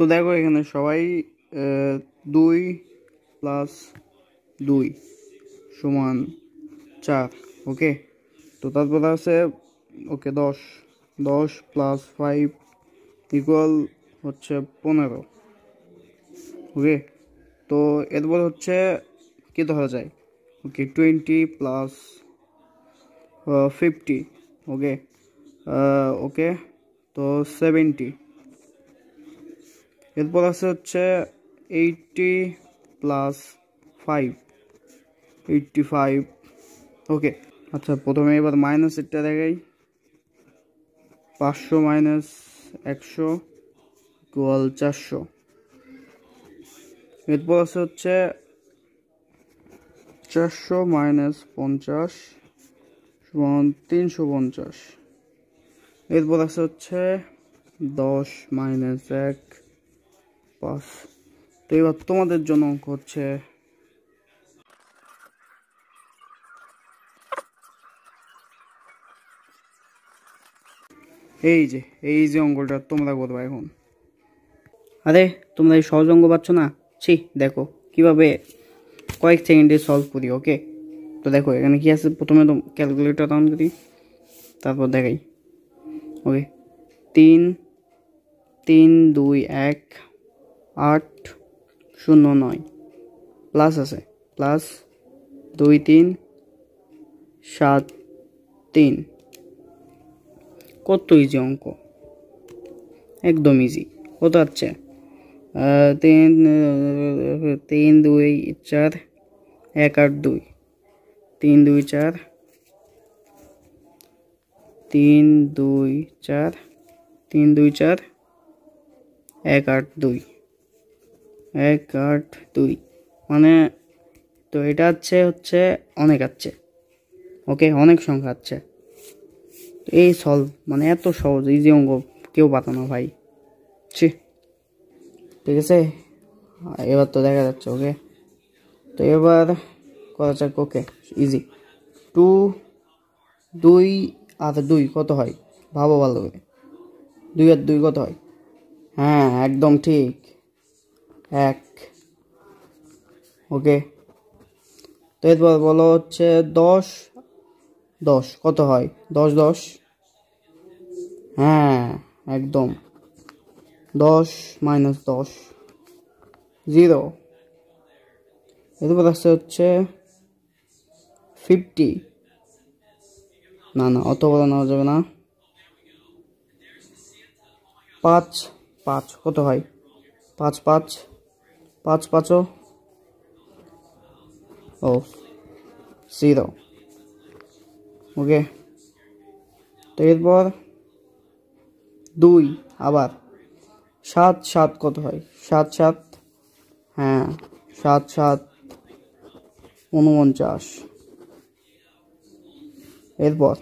তো দেখো এখানে সবাই 2 প্লাস 2 সমান 4। ওকে, তো তারপরে আছে ওকে 10 প্লাস 5 ইকুয়াল হচ্ছে 15। ওকে, তো এরপর হচ্ছে কি ধরা যায়, ওকে 20 প্লাস 50। ওকে, ওকে, তো 70। এরপর আছে হচ্ছে 80 প্লাস 5 85। ওকে, আচ্ছা প্রথমে এবার মাইনাসেরটা দেখাই। 500 মাইনাস 100 ইকুয়াল 400। এরপর আছে হচ্ছে 400 মাইনাস 50 সমান 350। এরপর আছে হচ্ছে 10 মাইনাস 1 5। তো এবার তোমাদের জন্য অঙ্ক হচ্ছে এই যে অঙ্কটা তোমরা করবা এখন। আরে তোমরা এই সহজ অঙ্ক পাচ্ছ না? দেখো কিভাবে কয়েক সেকেন্ডে সলভ করি। ওকে, তো দেখো এখানে কি আছে, প্রথমে তো ক্যালকুলেটর অন করি, তারপর দেখাই। ওকে, 3 3 2 1 8 0 9 প্লাস আছে, প্লাস 2 3 7 3। কত ইজি অঙ্ক, একদম ইজি। কত হচ্ছে 3 3 2 4 1 8 2 3 2 4 3 2 4 3 2 4 1 8 2 1 8 2, মানে তো এটা হচ্ছে অনেক আছে। ওকে, অনেক সংখ্যা আছে। এই সলভ মানে এত সহজ ইজি অঙ্ক কেউ পাতো না ভাই। ঠিক আছে, এবার তো দেখা যাচ্ছে। ওকে, তো এবার করা যাক। ওকে, ইজি। 2 2 আর 2 কত হয়, ভাবো ভালো করে। 2 আর 2 কত হয়? হ্যাঁ, একদম ঠিক, 1। ওকে, তো এরপর বলো হচ্ছে 10 10 কত হয়? 10 10, হ্যাঁ একদম। 10 মাইনাস 10 0। এরপর আসছে হচ্ছে 50। না অত বড় নেওয়া যাবে না। 5 5 কত হয়? 5 5 5 5 ও 0। ওকে, তো এরপর 2 আবার 7 7 কত হয়? 7 7, হ্যাঁ 7 7 49। এরপর